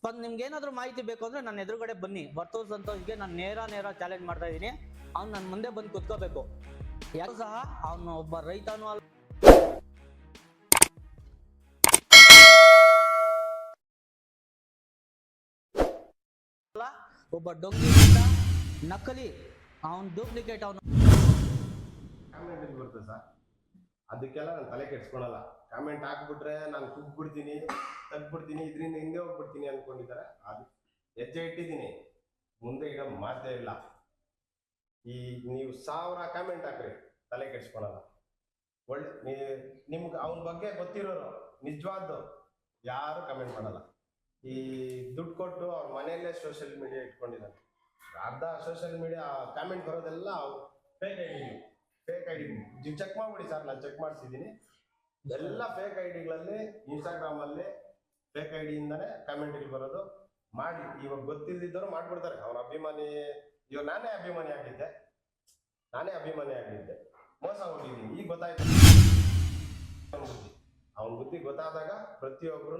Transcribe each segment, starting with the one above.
ನಿಮ್ಗೆ ಏನಾದ್ರು ಮಾಹಿತಿ ಬೇಕು ಅಂದ್ರೆ ನನ್ನ ಎದುರುಗಡೆ ಬನ್ನಿ. ವರ್ತೂರ್ ಸಂತೋಷ್ಗೆ ನಾನು ನೇರ ಚಾಲೆಂಜ್ ಮಾಡ್ತಾ ಇದ್ದೀನಿ. ಅವ್ನು ನನ್ನ ಮುಂದೆ ಬಂದು ಕುತ್ಕೋಬೇಕು. ಯಾರು ಸಹ ಅವನು ಒಬ್ಬ ರೈತನೂ ಅಲ್ಲ, ಒಬ್ಬ ಡೊಂಗಿ ನಕಲಿ, ಅವನ್ ಡೂಪ್ಲಿಕೇಟ್. ಅವನು ಕಾಮೆಂಟ್ ಬರುತ್ತೆ ಸರ್, ಅದಕ್ಕೆಲ್ಲ ನಾನು ತಲೆ ಕೆಡ್ಸ್ಕೊಳಲ್ಲ. ಕಾಮೆಂಟ್ ಹಾಕ್ಬಿಟ್ರೆ ನಾನು ಕುಗ್ಬಿಡ್ತೀನಿ, ತಗ್ಬಿಡ್ತೀನಿ, ಇದರಿಂದ ಹಿಂದೆ ಹೋಗ್ಬಿಡ್ತೀನಿ ಅನ್ಕೊಂಡಿದ್ದಾರೆ. ಅದು ಹೆಜ್ಜೆ ಇಟ್ಟಿದ್ದೀನಿ, ಮುಂದೆ ಇಡೋ ಮಾತೇ ಇಲ್ಲ. ಈ ನೀವು 1000 ಕಾಮೆಂಟ್ ಹಾಕ್ರಿ, ತಲೆ ಕೆಡ್ಸ್ಕೊಳಲ್ಲ. ಒಳ್ಳೆ ನಿಮ್ಗೆ ಅವನ ಬಗ್ಗೆ ಗೊತ್ತಿರೋರು ನಿಜವಾದ್ದು ಯಾರು ಕಮೆಂಟ್ ಮಾಡಲ್ಲ. ಈ ದುಡ್ಡು ಕೊಟ್ಟು ಅವ್ರ ಮನೆಯಲ್ಲೇ ಸೋಷಿಯಲ್ ಮೀಡಿಯಾ ಇಟ್ಕೊಂಡಿದ್ದಾರೆ. ಅರ್ಧ ಸೋಷಿಯಲ್ ಮೀಡಿಯಾ ಕಾಮೆಂಟ್ ಬರೋದೆಲ್ಲ ಫೇಕ್ ಐಡಿ. ನೀವು ಚೆಕ್ ಮಾಡ್ಬಿಡಿ ಸರ್, ನಾನು ಚೆಕ್ ಮಾಡಿಸಿದ್ದೀನಿ. ಎಲ್ಲ ಫೇಕ್ ಐಡಿಗಳಲ್ಲಿ ಇನ್ಸ್ಟಾಗ್ರಾಮಲ್ಲಿ ಫೇಕ್ ಐಡಿಯಿಂದಾನೆ ಕಾಮೆಂಟ್ಗಳು ಬರೋದು. ಮಾಡಿ ಇವಾಗ ಗೊತ್ತಿಲ್ದಿದ್ದವರು ಮಾಡ್ಬಿಡ್ತಾರೆ. ಅವ್ರ ಅಭಿಮಾನಿ, ಇವಾಗ ನಾನೇ ಅಭಿಮಾನಿ ಆಗಿದ್ದೆ, ಮೋಸ ಹೋಗಿದ್ದೀನಿ. ಈಗ ಗೊತ್ತಾಯ್ತು ಅವನ ಬುದ್ಧಿ ಗೊತ್ತಾದಾಗ ಪ್ರತಿಯೊಬ್ಬರು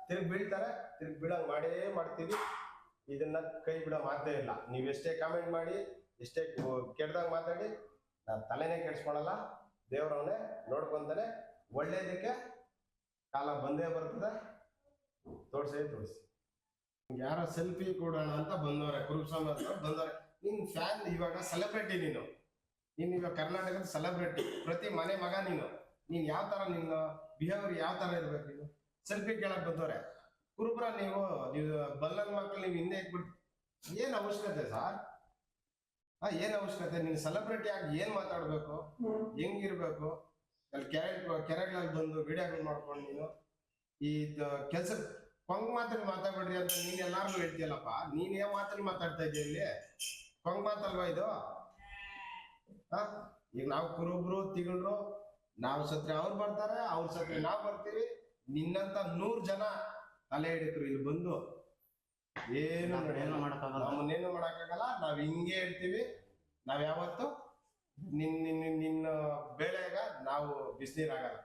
ತಿರುಗಿ ಬೀಳ್ತಾರೆ. ತಿರುಗಿ ಬೀಳಂಗ್ ಮಾಡ್ತೀವಿ. ಇದನ್ನ ಕೈ ಬಿಡೋ ಮಾತೇ ಇಲ್ಲ. ನೀವು ಎಷ್ಟೇ ಕಾಮೆಂಟ್ ಮಾಡಿ, ಎಷ್ಟೇ ಕೆಡ್ದಾಗ ಮಾತಾಡಿ, ನಾನು ತಲೆನೇ ಕೆಡ್ಸ್ಕೊಳಲ್ಲ. ದೇವ್ರವನ್ನೇ ನೋಡ್ಕೊಂತಾನೆ. ಒಳ್ಳೇದಕ್ಕೆ ಕಾಲ ಬಂದೇ ಬರ್ತದೆ. ತೋರಿಸಿ ಯಾರೋ ಸೆಲ್ಫಿ ಕೊಡೋಣ ಅಂತ ಬಂದವ್ರೆ, ಕುರುಸ್ವಾಮಿ ಅಂತ ಬಂದವ್ರೆ. ನಿನ್ ಫ್ಯಾನ್, ಇವಾಗ ಸೆಲೆಬ್ರಿಟಿ ನೀನು ಇವಾಗ ಕರ್ನಾಟಕದ ಸೆಲೆಬ್ರಿಟಿ, ಪ್ರತಿ ಮನೆ ಮಗ ನೀನ್ ಯಾವ ತರ, ನಿನ್ನ ಬಿಹೇವಿಯರ್ ಯಾವ ತರ ಇರ್ಬೇಕು? ನೀನು ಸೆಲ್ಫಿ ಕೇಳಕ್ ಬಂದವ್ರೆ ಕುರುಬ್ರ. ನೀವು ಬಲ್ಲನ್ ಮಕ್ಕಳು ನೀವು ಹಿಂದೆ ಇಟ್ಬಿಟ್ಟು ಏನ್ ಅವಶ್ಯಕತೆ ಸರ್? ಏನ್ ಅವಶ್ಯಕತೆ? ನೀನ್ ಸೆಲೆಬ್ರಿಟಿ ಆಗಿ ಏನ್ ಮಾತಾಡ್ಬೇಕು, ಹೆಂಗಿರ್ಬೇಕು? ಅಲ್ಲಿ ಕೆರೆಗಳಲ್ಲಿ ಬಂದು ವಿಡಿಯೋಗಳು ಮಾಡ್ಕೊಂಡು ನೀನು ಈ ಕೆಲ್ಸ ಕೊಂಗ್ ಮಾತಲ್ಲಿ ಮಾತಾಡ್ಬೇಡ್ರಿ ಅಂತ ನೀನ್ ಎಲ್ಲಾರ್ಗು ಹೇಳ್ತೀಯಲ್ಲಪ್ಪ. ನೀನ್ ಏನ್ ಮಾತಲ್ಲಿ ಮಾತಾಡ್ತಾ ಇದೀಯ? ಇಲ್ಲಿ ಕೊಂಗ್ ಮಾತಲ್ವಾ ಇದು? ಈಗ ನಾವು ಕುರುಬ್ರು ತಿಗಳು, ನಾವು ಸತ್ರೆ ಅವ್ರು ಬರ್ತಾರೆ, ಅವ್ರ ಸತ್ರೆ ನಾವು ಬರ್ತೀವಿ. ನಿನ್ನಂತ 100 ಜನ ತಲೆ ಹಿಡಿದ್ರು ಇಲ್ಲಿ ಬಂದು ನಮ್ಮನ್ನೇನು ಮಾಡಕ್ಕಾಗಲ್ಲ. ನಾವ್ ಹಿಂಗೆ ಹೇಳ್ತೀವಿ. ನಾವ್ ಯಾವತ್ತು ನಿನ್ನ ಬೇಳೆಗ ನಾವು ಬಿಸಿನೀರಾಗಲ್ಲ.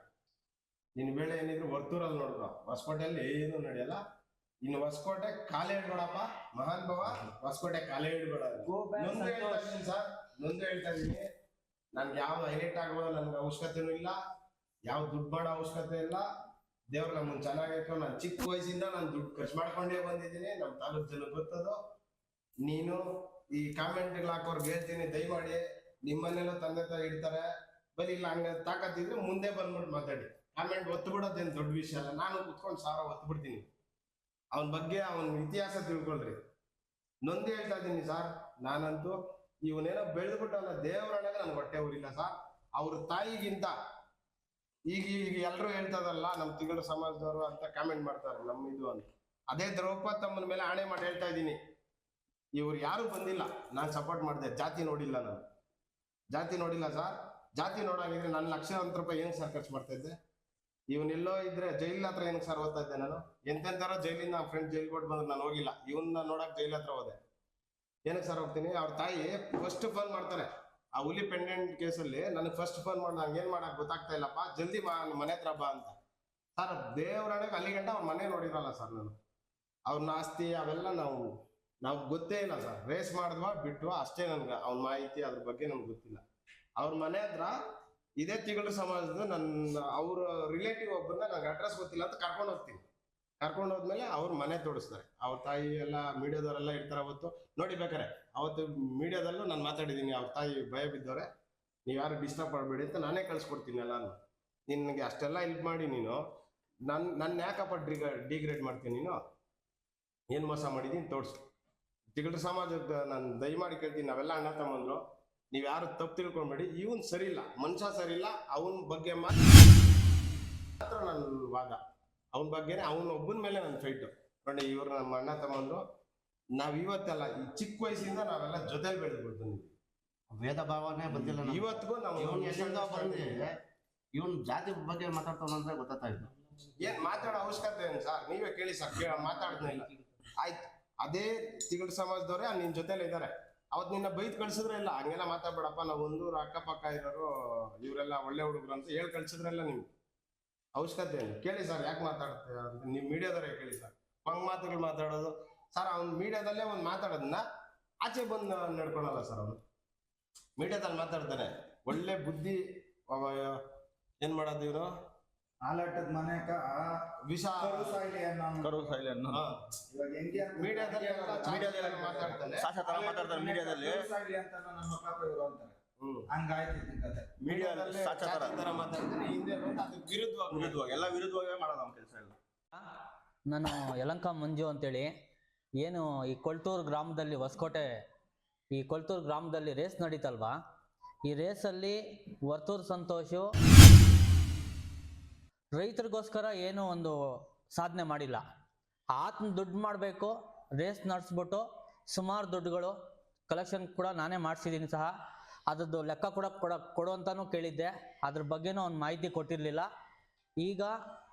ನಿನ್ ಬೇಳೆ ಏನಿದ್ರು ವರ್ತೂರಲ್ಲಿ ನೋಡ್ಕೊ, ಹೊಸಕೋಟೆಯಲ್ಲಿ ಏನು ನಡೆಯಲ್ಲ. ಇನ್ನು ಹೊಸಕೋಟೆ ಕಾಲೇ ಇಡ್ಬೇಡಪ್ಪ, ಮಹಾನ್ ಭವ ಹೊಸಕೋಟೆ ಕಾಲೇ ಇಡ್ಬೇಡ. ನೊಂದು ಹೇಳ್ತಾ ಇದೀನಿ. ನನ್ಗೆ ಯಾವ ಹೈಲೈಟ್ ಆಗೋದು ನನ್ಗೆ ಅವಶ್ಯಕತೆನೂ ಇಲ್ಲ, ಯಾವ ದುಡ್ಡು ಮಾಡೋ ಅವಶ್ಯಕತೆ ಇಲ್ಲ. ದೇವ್ರು ನಮ್ಮನ್ನು ಚೆನ್ನಾಗಿತ್ತು. ನಾನು ಚಿಕ್ಕ ವಯಸ್ಸಿಂದ ನಾನು ದುಡ್ಡು ಖರ್ಚು ಮಾಡ್ಕೊಂಡೇ ಬಂದಿದ್ದೀನಿ. ನಮ್ಮ ತಾಲೂಕು ಜನ ಗೊತ್ತದು. ನೀನು ಈ ಕಾಮೆಂಟ್ಗಳು ಹಾಕೋರ್ಗೆ ಹೇಳ್ತೀನಿ, ದಯಮಾಡಿ ನಿಮ್ಮನೆಲ್ಲ ತಂದೆ ತಾಯಿ ಇಡ್ತಾರೆ, ಬರೀ ಇಲ್ಲ ಹಂಗ ತಾಕತ್ತಿದ್ರೆ ಮುಂದೆ ಬಂದ್ಬಿಟ್ಟು ಮಾತಾಡಿ. ಕಾಮೆಂಟ್ ಒತ್ತು ಬಿಡೋದೇನು ದೊಡ್ಡ ವಿಷಯ ಅಲ್ಲ. ನಾನು ಕುತ್ಕೊಂಡು 1000 ಒತ್ತು ಬಿಡ್ತೀನಿ. ಅವನ ಬಗ್ಗೆ ಅವನ ಇತಿಹಾಸ ತಿಳ್ಕೊಳ್ರಿ. ನೊಂದು ಹೇಳ್ತಾ ಇದ್ದೀನಿ ಸರ್. ನಾನಂತೂ ಇವನೇನೋ ಬೆಳೆದ್ಬಿಟ್ಟಲ್ಲ, ದೇವರೊಳಗೆ ನನ್ಗೆ ಹೊಟ್ಟೆ ಊರಿಲ್ಲ ಸರ್. ಅವ್ರ ತಾಯಿಗಿಂತ ಈಗ ಎಲ್ರು ಹೇಳ್ತದಲ್ಲ, ನಮ್ಮ ತಿಂಗಳ ಸಮಾಜದವರು ಅಂತ ಕಾಮೆಂಟ್ ಮಾಡ್ತಾರೆ ನಮ್ಮ ಇದು ಅಂತ. ಅದೇ ದ್ರೌಪದಮ್ಮನ ಮೇಲೆ ಆಣೆ ಮಾಡಿ ಹೇಳ್ತಾ ಇದ್ದೀನಿ, ಇವ್ರು ಯಾರು ಬಂದಿಲ್ಲ, ನಾನು ಸಪೋರ್ಟ್ ಮಾಡಿದೆ. ಜಾತಿ ನೋಡಿಲ್ಲ, ನಾನು ಜಾತಿ ನೋಡಿಲ್ಲ ಸರ್. ಜಾತಿ ನೋಡಾಗಿದ್ರೆ ನಾನು ಲಕ್ಷಾಂತರ ರೂಪಾಯಿ ಏನು ಸರ್ ಖರ್ಚು ಮಾಡ್ತಾ ಇದ್ದೆ? ಇವನೆಲ್ಲೋ ಇದ್ರೆ ಜೈಲ್ ಹತ್ರ ಏನಕ್ಕೆ ಸರ್ ಓದ್ತಾ ಇದ್ದೆ ನಾನು? ಎಂತೆಂತಾರೋ ಜೈಲಿಂದ ನಮ್ಮ ಫ್ರೆಂಡ್ ಜೈಲ್ ಕೊಟ್ಟು ಬಂದ್ರೆ ನಾನು ಹೋಗಿಲ್ಲ. ಇವನ್ನ ನೋಡಕ್ ಜೈಲ್ ಹತ್ರ ಹೋದೆ. ಏನಕ್ಕೆ ಸರ್ ಹೋಗ್ತೀನಿ? ಅವ್ರ ತಾಯಿ ಫಸ್ಟ್ ಫೋನ್ ಮಾಡ್ತಾರೆ. ಆ ಹುಲಿ ಪೆಂಡೆಂಟ್ ಕೇಸಲ್ಲಿ ನನಗೆ ಫಸ್ಟ್ ಫೋನ್ ಮಾಡಿ, ನಂಗೆ ಏನ್ ಮಾಡಕ್ ಗೊತ್ತಾಗ್ತಾ ಇಲ್ಲಪ್ಪ, ಜಲ್ದಿ ಮನೆ ಹತ್ರ ಬಾ ಅಂತ. ಸರ್ ದೇವರಾಣೆಗೆ ಅಲ್ಲಿ ಗಂಟ ಅವ್ರ ಮನೆ ನೋಡಿರಲ್ಲ ಸರ್. ನಾನು ಅವ್ರನ್ನ ಆಸ್ತಿ ಅವೆಲ್ಲ ನಾವು ಗೊತ್ತೇ ಇಲ್ಲ ಸರ್. ರೇಸ್ ಮಾಡಿದ್ವಾ ಬಿಟ್ವಾ ಅಷ್ಟೇ. ನನ್ಗೆ ಅವ್ನ ಮಾಹಿತಿ ಅದ್ರ ಬಗ್ಗೆ ನಮ್ಗೆ ಗೊತ್ತಿಲ್ಲ. ಅವ್ರ ಮನೆ ಹತ್ರ ಇದೇ ತಿಂಗಳ ಸಮಾಜದ ಅವ್ರ ರಿಲೇಟಿವ್ ಒಬ್ಬರನ್ನ ನಂಗೆ ಅಡ್ರೆಸ್ ಗೊತ್ತಿಲ್ಲ ಅಂತ ಕರ್ಕೊಂಡು ಹೋಗ್ತೀನಿ. ಕರ್ಕೊಂಡು ಹೋದ್ಮೇಲೆ ಅವ್ರ ಮನೆ ತೋರಿಸ್ತಾರೆ. ಅವ್ರ ತಾಯಿ ಎಲ್ಲ ಮೀಡಿಯಾದವರೆಲ್ಲ ಇರ್ತಾರೆ. ಅವತ್ತು ನೋಡಿ ಬೇಕಾರೆ, ಅವತ್ತು ಮೀಡಿಯಾದಲ್ಲೂ ನಾನು ಮಾತಾಡಿದ್ದೀನಿ. ಅವ್ರ ತಾಯಿ ಭಯ ಬಿದ್ದವ್ರೆ, ನೀವು ಯಾರು ಡಿಸ್ಟರ್ಬ್ ಮಾಡಬೇಡಿ ಅಂತ ನಾನೇ ಕಳ್ಸಿಕೊಡ್ತೀನಿ ಎಲ್ಲಾನು. ನಿನಗೆ ಅಷ್ಟೆಲ್ಲ ಹೆಲ್ಪ್ ಮಾಡಿ ನೀನು ನನ್ನ ಯಾಕಪ್ಪ ಡಿಗ್ರೇಡ್ ಮಾಡ್ತೀನಿ? ನೀನು ಏನು ಮೋಸ ಮಾಡಿದ್ದೀನಿ ತೋರಿಸು. ತಿಗಳ್ರ ಸಮಾಜದ ನಾನು ದಯಮಾಡಿ ಕೇಳ್ತೀನಿ, ನಾವೆಲ್ಲ ಅಣ್ಣ ತಮ್ಮಂದ್ರು, ನೀವು ಯಾರು ತಪ್ಪು ತಿಳ್ಕೊಬೇಡಿ. ಇವನ್ ಸರಿ ಇಲ್ಲ, ಮನುಷ್ಯ ಸರಿ ಇಲ್ಲ. ಅವನ ಬಗ್ಗೆ ಮಾತ್ರ ನನ್ನ ವಾದ. ಅವನ ಬಗ್ಗೆನೇ, ಅವನ ಒಬ್ಬನ ಮೇಲೆ ನನ್ನ ಫೈಟು. ನೋಡಿ, ಇವ್ರು ನಮ್ಮ ಅಣ್ಣ ತಮ್ಮಂದ್ರು. ನಾವ್ ಇವತ್ತೆಲ್ಲ ಈ ಚಿಕ್ಕ ವಯಸ್ಸಿಂದ ನಾವೆಲ್ಲ ಜೊತೆಲಿ ಬೆಳೆದ್ಬಿಡ್ತೀವಿ. ಭೇದ ಭಾವನೆ ಬಂದಿಲ್ಲ ಇವತ್ತಿಗೂ ನಾವು ಇವನ್ ಜಾತಿ ಬಗ್ಗೆ ಮಾತಾಡ್ತಾವಂದ್ರೆ ಗೊತ್ತಾ ಇತ್ತು. ಏನ್ ಮಾತಾಡೋ ಅವಶ್ಯಕತೆ ಏನು ಸರ್? ನೀವೇ ಕೇಳಿ ಸರ್. ಮಾತಾಡ್ತಿಲ್ಲ ಆಯ್ತು. ಅದೇ ತಿಗಡ ಸಮಾಜದವ್ರೆ ನಿನ್ ಜೊತೆಲಿ ಇದ್ದಾರೆ. ಅವತ್ ನಿನ್ನ ಬೈದ್ ಕಳ್ಸಿದ್ರೆ ಇಲ್ಲ, ಹಂಗೆಲ್ಲ ಮಾತಾಡ್ಬೇಡಪ್ಪ, ನಾವು ಒಂದೂರು ಅಕ್ಕಪಕ್ಕ ಇರೋರು ಇವರೆಲ್ಲ ಒಳ್ಳೆ ಹುಡುಗರು ಅಂತ ಹೇಳಿ ಕಳ್ಸಿದ್ರಲ್ಲ. ನಿಮ್ಗೆ ಅವಶ್ಯಕತೆ ಏನು? ಕೇಳಿ ಸರ್, ಯಾಕೆ ಮಾತಾಡ್ತೀರ ಅಂತ ನೀವು ಮೀಡಿಯಾದವ್ರೆ ಕೇಳಿ ಸರ್. ಹಂಗ್ ಮಾತುಗಳು ಮಾತಾಡೋದು ಸರ್. ಅವ್ನು ಮೀಡಿಯಾದಲ್ಲೇ ಒಂದು ಮಾತಾಡೋದನ್ನ ಆಚೆ ಬಂದು ನಡ್ಕೊಳಲ್ಲ ಸರ್. ಅವನು ಮೀಡಿಯಾದಲ್ಲಿ ಮಾತಾಡ್ತಾನೆ, ಒಳ್ಳೆ ಬುದ್ಧಿ. ಏನ್ ಮಾಡೋದು ಇವರು, ಆಲಾಟದ ಮನೆಕ ವಿಷ ಕರು ಸಾಯ್ಲಿ ಅನ್ನೋ ಕರು ಸಾಯ್ಲಿ ಅನ್ನೋ ಇವಾಗ ಹೆಂಗೆ ಮೀಡಿಯಾದಲ್ಲಿ ಮಾತಾಡ್ತಾನೆ, ಸಾಕ್ಷಾತ್ ತರ ಮಾತಾಡ್ತಾರೆ ಮೀಡಿಯಾದಲ್ಲಿ. ಕರು ಸಾಯ್ಲಿ ಅಂತ ನಮ್ಮ ಪಾಪ ಇವರು ಅಂತಾರೆ. ಹಂಗಾಯ್ತು ಇದನ್ ಕತೆ. ಮೀಡಿಯಾದಲ್ಲಿ ಸಾಕ್ಷಾತ್ ತರ ಮಾತಾಡ್ತಾನೆ, ಹಿಂದೆ ಬಂದು ಅದಕ್ಕೆ ವಿರುದ್ಧವಾಗಿ ಎಲ್ಲ ವಿರುದ್ಧವಾಗೇ ಮಾಡೋದು ನಮ್ಮ ಕೆಲಸ ಎಲ್ಲ. ನಾನು ಯಲಂಕ ಮಂಜು ಅಂತೇಳಿ, ಏನು ಈ ಕೊಳ್ತೂರು ಗ್ರಾಮದಲ್ಲಿ ಹೊಸಕೋಟೆ, ಈ ಕೊಳ್ತೂರು ಗ್ರಾಮದಲ್ಲಿ ರೇಸ್ ನಡೀತಲ್ವಾ, ಈ ರೇಸಲ್ಲಿ ವರ್ತೂರು ಸಂತೋಷು ರೈತರಿಗೋಸ್ಕರ ಏನೂ ಒಂದು ಸಾಧನೆ ಮಾಡಿಲ್ಲ. ಆತನ ದುಡ್ಡು ಮಾಡಬೇಕು, ರೇಸ್ ನಡೆಸ್ಬಿಟ್ಟು ಸುಮಾರು ದುಡ್ಡುಗಳು ಕಲೆಕ್ಷನ್ ಕೂಡ ನಾನೇ ಮಾಡಿಸಿದ್ದೀನಿ ಸಹ. ಅದ್ರದ್ದು ಲೆಕ್ಕ ಕೂಡ ಕೊಡು ಅಂತಾನೂ ಕೇಳಿದ್ದೆ, ಅದ್ರ ಬಗ್ಗೆನೂ ಒಂದು ಮಾಹಿತಿ ಕೊಟ್ಟಿರಲಿಲ್ಲ. ಈಗ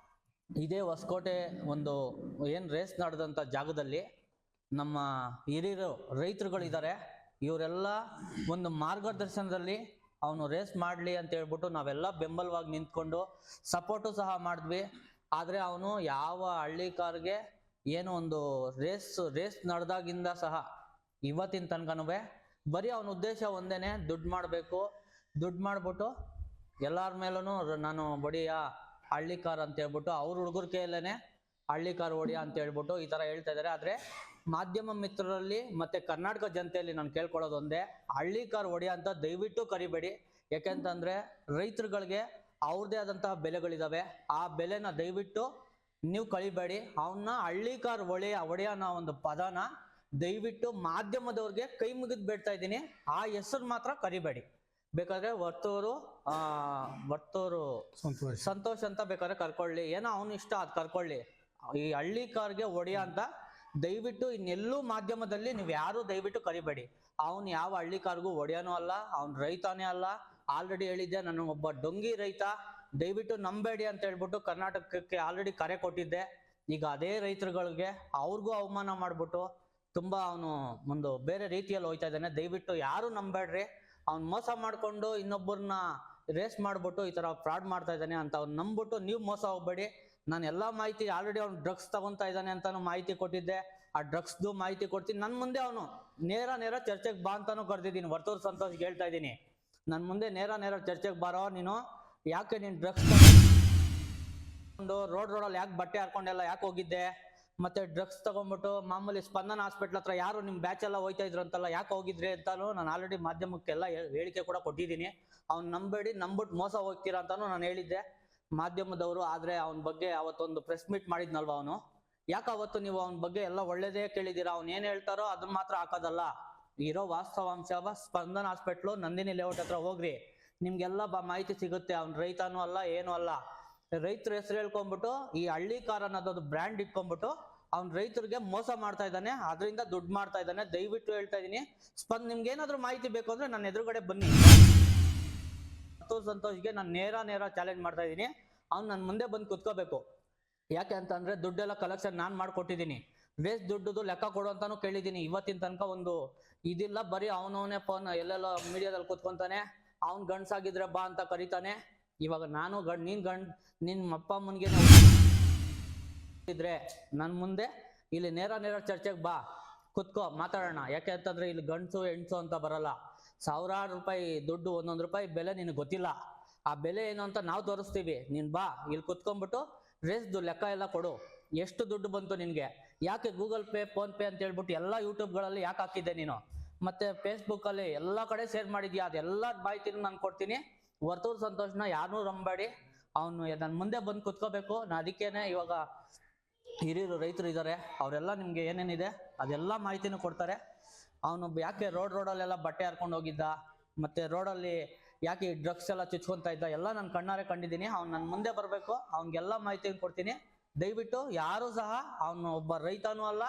ಇದೇ ಹೊಸಕೋಟೆ ಒಂದು ಏನು ರೇಸ್ ನಡೆದಂಥ ಜಾಗದಲ್ಲಿ ನಮ್ಮ ಹಿರಿಯರು ರೈತರುಗಳಿದ್ದಾರೆ, ಇವರೆಲ್ಲ ಒಂದು ಮಾರ್ಗದರ್ಶನದಲ್ಲಿ ಅವನು ರೇಸ್ ಮಾಡಲಿ ಅಂತ ಹೇಳ್ಬಿಟ್ಟು ನಾವೆಲ್ಲ ಬೆಂಬಲವಾಗಿ ನಿಂತ್ಕೊಂಡು ಸಪೋರ್ಟು ಸಹ ಮಾಡಿದ್ವಿ. ಆದರೆ ಅವನು ಯಾವ ಹಳ್ಳಿಕಾರ್ಗೆ ಏನು ಒಂದು ರೇಸ್ ನಡೆದಾಗಿಂದ ಸಹ ಇವತ್ತಿನ ತನಕನೂ ಬರೀ ಅವನ ಉದ್ದೇಶ ಒಂದೇನೆ, ದುಡ್ಡು ಮಾಡಬೇಕು, ದುಡ್ಡು ಮಾಡಿಬಿಟ್ಟು ಎಲ್ಲರ ಮೇಲೂ ನಾನು ಬಡಿಯ ಹಳ್ಳಿಕಾರ್ ಅಂತ ಹೇಳ್ಬಿಟ್ಟು ಅವ್ರ ಹುಡುಗರ ಕೈಯಲ್ಲೇ ಹಳ್ಳಿಕಾರ್ ಹೊಡಿಯ ಅಂತ ಹೇಳ್ಬಿಟ್ಟು ಈ ಥರ ಹೇಳ್ತಾ ಇದ್ದಾರೆ. ಆದರೆ ಮಾಧ್ಯಮ ಮಿತ್ರರಲ್ಲಿ ಮತ್ತು ಕರ್ನಾಟಕ ಜನತೆಯಲ್ಲಿ ನಾನು ಕೇಳ್ಕೊಳ್ಳೋದು ಒಂದೇ, ಹಳ್ಳಿಕಾರ್ ಹೊಡಿಯ ಅಂತ ದಯವಿಟ್ಟು ಕರಿಬೇಡಿ. ಯಾಕೆಂತಂದರೆ ರೈತರುಗಳಿಗೆ ಅವ್ರದ್ದೇ ಆದಂತಹ ಬೆಲೆಗಳಿದ್ದಾವೆ, ಆ ಬೆಲೆನ ದಯವಿಟ್ಟು ನೀವು ಕಳಿಬೇಡಿ. ಅವನ್ನ ಹಳ್ಳಿಕಾರ್ ಒಡೆಯ ಅನ್ನೋ ಒಂದು ಪದನ ದಯವಿಟ್ಟು ಮಾಧ್ಯಮದವ್ರಿಗೆ ಕೈ ಮುಗಿದು ಬೇಡ್ತಾ ಇದ್ದೀನಿ, ಆ ಹೆಸರು ಮಾತ್ರ ಕರಿಬೇಡಿ. ಬೇಕಾದ್ರೆ ವರ್ತೂರು ಸಂತೋಷ್ ಅಂತ ಬೇಕಾದ್ರೆ ಕರ್ಕೊಳ್ಳಿ, ಏನೋ ಅವನು ಇಷ್ಟ ಅದು ಕರ್ಕೊಳ್ಳಿ. ಈ ಹಳ್ಳಿಕಾರ್ಗೆ ಒಡೆಯ ಅಂತ ದಯವಿಟ್ಟು ಇನ್ನೆಲ್ಲೂ ಮಾಧ್ಯಮದಲ್ಲಿ ನೀವು ಯಾರು ದಯವಿಟ್ಟು ಕರಿಬೇಡಿ. ಅವನು ಯಾವ ಹಳ್ಳಿಕಾರ್ಗೂ ಒಡೆಯನೂ ಅಲ್ಲ, ಅವ್ನು ರೈತನೇ ಅಲ್ಲ. ಆಲ್ರೆಡಿ ಹೇಳಿದ್ದೆ, ನಾನು ಒಬ್ಬ ಡೊಂಗಿ ರೈತ, ದಯವಿಟ್ಟು ನಂಬೇಡಿ ಅಂತ ಹೇಳ್ಬಿಟ್ಟು ಕರ್ನಾಟಕಕ್ಕೆ ಆಲ್ರೆಡಿ ಕರೆ ಕೊಟ್ಟಿದ್ದೆ. ಈಗ ಅದೇ ರೈತರುಗಳಿಗೆ ಅವ್ರಿಗೂ ಅವಮಾನ ಮಾಡ್ಬಿಟ್ಟು ತುಂಬಾ ಅವನು ಒಂದು ಬೇರೆ ರೀತಿಯಲ್ಲಿ ಹೋಯ್ತಾ ಇದ್ದಾನೆ. ದಯವಿಟ್ಟು ಯಾರು ನಂಬೇಡ್ರಿ. ಅವ್ನು ಮೋಸ ಮಾಡ್ಕೊಂಡು ಇನ್ನೊಬ್ಬರನ್ನ ರೇಸ್ ಮಾಡ್ಬಿಟ್ಟು ಈ ತರ ಫ್ರಾಡ್ ಮಾಡ್ತಾ ಇದ್ದಾನೆ ಅಂತ ಅವ್ನು ನಂಬಿಟ್ಟು ನೀವು ಮೋಸ ಹೋಗ್ಬೇಡಿ. ನಾನು ಎಲ್ಲಾ ಮಾಹಿತಿ ಆಲ್ರೆಡಿ ಅವ್ನು ಡ್ರಗ್ಸ್ ತಗೊಂತಾ ಇದ್ದಾನೆ ಅಂತಾನು ಮಾಹಿತಿ ಕೊಟ್ಟಿದ್ದೆ, ಆ ಡ್ರಗ್ಸ್ದು ಮಾಹಿತಿ ಕೊಡ್ತೀನಿ. ನನ್ನ ಮುಂದೆ ಅವನು ನೇರ ಚರ್ಚೆಗೆ ಬಾ ಅಂತಾನು ಕರೆದಿದ್ದೀನಿ. ವರ್ತೂರು ಸಂತೋಷ್ಗೆ ಹೇಳ್ತಾ ಇದ್ದೀನಿ, ನನ್ನ ಮುಂದೆ ನೇರ ಚರ್ಚೆಗೆ ಬಾರೋ, ನೀನು ಯಾಕೆ ನೀನು ಡ್ರಗ್ಸ್ ರೋಡಲ್ಲಿ ಯಾಕೆ ಬಟ್ಟೆ ಹಾಕೊಂಡೆಲ್ಲ ಯಾಕೆ ಹೋಗಿದ್ದೆ, ಮತ್ತೆ ಡ್ರಗ್ಸ್ ತಗೊಂಡ್ಬಿಟ್ಟು ಮಾಮೂಲಿ ಸ್ಪಂದನ ಹಾಸ್ಪಿಟ್ಲ್ ಹತ್ರ ಯಾರು ನಿಮ್ಮ ಬ್ಯಾಚ್ ಎಲ್ಲ ಹೋಯ್ತಾ ಇದ್ರು ಅಂತಲ್ಲ ಯಾಕೆ ಹೋಗಿದ್ರಿ ಅಂತಾನು ನಾನು ಆಲ್ರೆಡಿ ಮಾಧ್ಯಮಕ್ಕೆಲ್ಲ ಹೇಳಿಕೆ ಕೂಡ ಕೊಟ್ಟಿದ್ದೀನಿ. ಅವ್ನು ನಂಬೇಡಿ, ನಂಬಿಟ್ಟು ಮೋಸ ಹೋಗ್ತೀರಾ ಅಂತಾನು ನಾನು ಹೇಳಿದ್ದೆ ಮಾಧ್ಯಮದವರು. ಆದ್ರೆ ಅವನ ಬಗ್ಗೆ ಅವತ್ತೊಂದು ಪ್ರೆಸ್ ಮೀಟ್ ಮಾಡಿದ್ನಲ್ವ, ಅವನು ಯಾಕೆ ಅವತ್ತು ನೀವು ಅವನ ಬಗ್ಗೆ ಎಲ್ಲ ಒಳ್ಳೇದೇ ಕೇಳಿದ್ದೀರಾ, ಅವ್ನು ಏನ್ ಹೇಳ್ತಾರೋ ಅದನ್ನ ಮಾತ್ರ ಹಾಕೋದಲ್ಲ. ಇರೋ ವಾಸ್ತವಾಂಶ ಸ್ಪಂದನ ಹಾಸ್ಪಿಟ್ಲು ನಂದಿನಿ ಲೇಔಟ್ ಹತ್ರ ಹೋಗ್ರಿ, ನಿಮ್ಗೆಲ್ಲ ಮಾಹಿತಿ ಸಿಗುತ್ತೆ. ಅವ್ನು ರೈತನೂ ಅಲ್ಲ ಏನೂ ಅಲ್ಲ. ರೈತರ ಹೆಸರು ಹೇಳ್ಕೊಂಡ್ಬಿಟ್ಟು ಈ ಹಳ್ಳಿಕಾರ್ ಅನ್ನೋದೊಂದು ಬ್ರ್ಯಾಂಡ್ ಇಟ್ಕೊಂಡ್ಬಿಟ್ಟು ಅವ್ನು ರೈತರಿಗೆ ಮೋಸ ಮಾಡ್ತಾ ಇದ್ದಾನೆ, ಅದರಿಂದ ದುಡ್ಡು ಮಾಡ್ತಾ ಇದ್ದಾನೆ. ದಯವಿಟ್ಟು ಹೇಳ್ತಾ ಇದೀನಿ, ನಿಮ್ಗೆ ಏನಾದ್ರು ಮಾಹಿತಿ ಬೇಕು ಅಂದ್ರೆ ನನ್ನ ಎದುರುಗಡೆ ಬನ್ನಿ. ಸಂತೋಷ್ಗೆ ನಾನು ನೇರ ಚಾಲೆಂಜ್ ಮಾಡ್ತಾ ಇದ್ದೀನಿ, ಅವ್ನು ನನ್ನ ಮುಂದೆ ಬಂದು ಕುತ್ಕೋಬೇಕು. ಯಾಕೆ ಅಂತಂದ್ರೆ ದುಡ್ಡೆಲ್ಲ ಕಲೆಕ್ಷನ್ ನಾನು ಮಾಡ್ಕೊಟ್ಟಿದ್ದೀನಿ, ರೇಸ್ ದುಡ್ಡುದು ಲೆಕ್ಕ ಕೊಡು ಅಂತಾನು ಕೇಳಿದ್ದೀನಿ. ಇವತ್ತಿನ ತನಕ ಒಂದು ಇದಿಲ್ಲ, ಬರೀ ಅವನವನೇ ಫೋನ್ ಎಲ್ಲೆಲ್ಲ ಮೀಡಿಯಾದಲ್ಲಿ ಕುತ್ಕೊಂತಾನೆ. ಅವ್ನ್ ಗಂಡ್ಸಾಗಿದ್ರೆ ಬಾ ಅಂತ ಕರೀತಾನೆ. ಇವಾಗ ನಾನು ನಿನ್ ಅಪ್ಪ ಅಮ್ಮನ್ಗೆ ಇದ್ರೆ ನನ್ನ ಮುಂದೆ ಇಲ್ಲಿ ನೇರ ಚರ್ಚೆಗೆ ಬಾ, ಕುತ್ಕೋ, ಮಾತಾಡೋಣ. ಯಾಕೆ ಅಂತಂದ್ರೆ ಇಲ್ಲಿ ಗಂಡ್ಸು ಹೆಣ್ಸು ಅಂತ ಬರಲ್ಲ. ಸಾವಿರಾರು ರೂಪಾಯಿ ದುಡ್ಡು, ಒಂದೊಂದು ರೂಪಾಯಿ ಬೆಲೆ ನಿನಗೆ ಗೊತ್ತಿಲ್ಲ. ಆ ಬೆಲೆ ಏನು ಅಂತ ನಾವು ತೋರಿಸ್ತೀವಿ. ನೀನ್ ಬಾ, ಇಲ್ಲಿ ಕುತ್ಕೊಂಡ್ಬಿಟ್ಟು ರೇಸ್ದು ಲೆಕ್ಕ ಎಲ್ಲ ಕೊಡು, ಎಷ್ಟು ದುಡ್ಡು ಬಂತು ನಿನ್ಗೆ, ಯಾಕೆ ಗೂಗಲ್ ಪೇ ಫೋನ್ ಪೇ ಅಂತ ಹೇಳ್ಬಿಟ್ಟು ಎಲ್ಲ ಯೂಟ್ಯೂಬ್ಗಳಲ್ಲಿ ಯಾಕೆ ಹಾಕಿದ್ದೆ ನೀನು, ಮತ್ತೆ ಫೇಸ್ಬುಕ್ ಅಲ್ಲಿ ಎಲ್ಲಾ ಕಡೆ ಶೇರ್ ಮಾಡಿದ್ಯಾ, ಅದೆಲ್ಲ ಮಾಹಿತಿನೂ ನಾನು ಕೊಡ್ತೀನಿ. ವರ್ತೂರು ಸಂತೋಷ್ನ ಯಾರನ್ನೂ ನಂಬೇಡಿ, ಅವನು ನನ್ನ ಮುಂದೆ ಬಂದು ಕುತ್ಕೋಬೇಕು. ಅದಕ್ಕೇನೆ ಇವಾಗ ಹಿರಿಯರು ರೈತರು ಇದ್ದಾರೆ, ಅವರೆಲ್ಲ ನಿಮ್ಗೆ ಏನೇನಿದೆ ಅದೆಲ್ಲ ಮಾಹಿತಿನೂ ಕೊಡ್ತಾರೆ. ಅವನು ಯಾಕೆ ರೋಡಲ್ಲೆಲ್ಲ ಬಟ್ಟೆ ಹಾರ್ಕೊಂಡು ಹೋಗಿದ್ದ, ಮತ್ತೆ ರೋಡಲ್ಲಿ ಯಾಕೆ ಡ್ರಗ್ಸ್ ಎಲ್ಲ ಚುಚ್ಕೊಂತ ಇದ್ದ, ಎಲ್ಲ ನಾನು ಕಣ್ಣಾರೆ ಕಂಡಿದ್ದೀನಿ. ಅವ್ನು ನನ್ನ ಮುಂದೆ ಬರಬೇಕು, ಅವ್ನಿಗೆಲ್ಲ ಮಾಹಿತಿ ಕೊಡ್ತೀನಿ. ದಯವಿಟ್ಟು ಯಾರು ಸಹ ಅವನು ಒಬ್ಬ ರೈತನೂ ಅಲ್ಲ,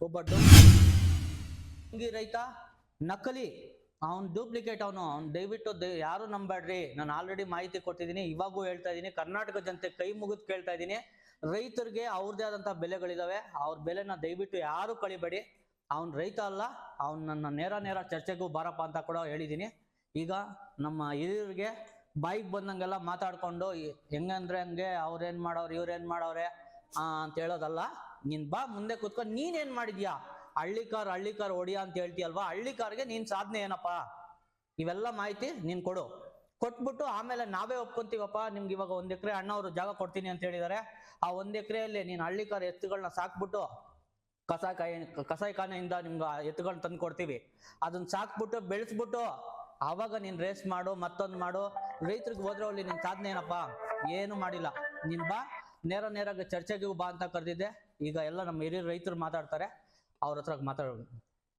ಒಬ್ಬ ಡೊಂಗಿ ರೈತ, ನಕಲಿ, ಅವ್ನು ಡೂಪ್ಲಿಕೇಟ್. ಅವನು ದಯವಿಟ್ಟು ಯಾರು ನಂಬೇಡ್ರಿ. ನಾನು ಆಲ್ರೆಡಿ ಮಾಹಿತಿ ಕೊಟ್ಟಿದ್ದೀನಿ, ಇವಾಗೂ ಹೇಳ್ತಾ ಇದ್ದೀನಿ, ಕರ್ನಾಟಕ ಜನತೆ ಕೈ ಮುಗಿದು ಕೇಳ್ತಾ ಇದ್ದೀನಿ. ರೈತರಿಗೆ ಅವ್ರದೇ ಆದಂತಹ ಬೆಲೆಗಳಿದಾವೆ, ಅವ್ರ ಬೆಲೆನ ದಯವಿಟ್ಟು ಯಾರು ಕಳಿಬೇಡಿ. ಅವ್ನ್ ರೈತ ಅಲ್ಲ, ಅವ್ನು ನನ್ನ ನೇರ ಚರ್ಚೆಗೂ ಬಾರಪ್ಪ ಅಂತ ಕೂಡ ಹೇಳಿದ್ದೀನಿ. ಈಗ ನಮ್ಮ ಹಿರಿಯರಿಗೆ ಬಾಯಿಗೆ ಬಂದಂಗೆಲ್ಲ ಮಾತಾಡ್ಕೊಂಡು ಹೆಂಗಂದ್ರೆ ಹಂಗೆ ಅವ್ರೇನ್ ಮಾಡವ್ರೆ ಇವ್ರೇನ್ ಮಾಡವ್ರೆ ಅಂತ ಹೇಳೋದಲ್ಲ. ನೀನ್ ಬಾ ಮುಂದೆ ಕೂತ್ಕೊಂಡು ನೀನೇನ್ ಮಾಡಿದ್ಯಾ, ಹಳ್ಳಿ ಕಾರ್ ಹೊಡಿಯಾ ಅಂತ ಹೇಳ್ತೀಯಲ್ವಾ, ಹಳ್ಳಿ ಕಾರ್ಗೆ ನೀನ್ ಸಾಧನೆ ಏನಪ್ಪಾ, ಇವೆಲ್ಲ ಮಾಹಿತಿ ನೀನ್ ಕೊಡು. ಕೊಟ್ಬಿಟ್ಟು ಆಮೇಲೆ ನಾವೇ ಒಪ್ಕೊಂತೀವಪ್ಪ ನಿಮ್ಗೆ ಇವಾಗ 1 ಎಕರೆ ಅಣ್ಣವ್ರು ಜಾಗ ಕೊಡ್ತೀನಿ ಅಂತ ಹೇಳಿದಾರೆ, ಆ 1 ಎಕರೆಯಲ್ಲಿ ನೀನ್ ಹಳ್ಳಿ ಕಾರ್ ಎತ್ತುಗಳನ್ನ ಸಾಕ್ಬಿಟ್ಟು ಕಸಾಯಿಖಾನೆಯಿಂದ ನಿಮ್ಗೆ ಎತ್ತುಗಳನ್ನ ತಂದು ಕೊಡ್ತೀವಿ, ಅದನ್ನ ಸಾಕ್ಬಿಟ್ಟು ಬೆಳೆಸ್ಬಿಟ್ಟು ಆವಾಗ ನೀನ್ ರೇಸ್ ಮಾಡು, ಮತ್ತೊಂದು ಮಾಡು. ರೈತರಿಗೆ ಹೋದ್ರೆ ಅಲ್ಲಿ ನಿನ್ ಸಾಧನೆ ಏನಪ್ಪಾ, ಏನು ಮಾಡಿಲ್ಲ. ನೀನ್ ಬಾ ನೇರಾಗಿ ಚರ್ಚೆಗೆ ಬಾ ಅಂತ ಕರೆದಿದ್ದೆ. ಈಗ ಎಲ್ಲ ನಮ್ಮ ಹಿರಿಯ ರೈತರು ಮಾತಾಡ್ತಾರೆ, ಅವ್ರ ಹತ್ರ ಮಾತಾಡೋಣ.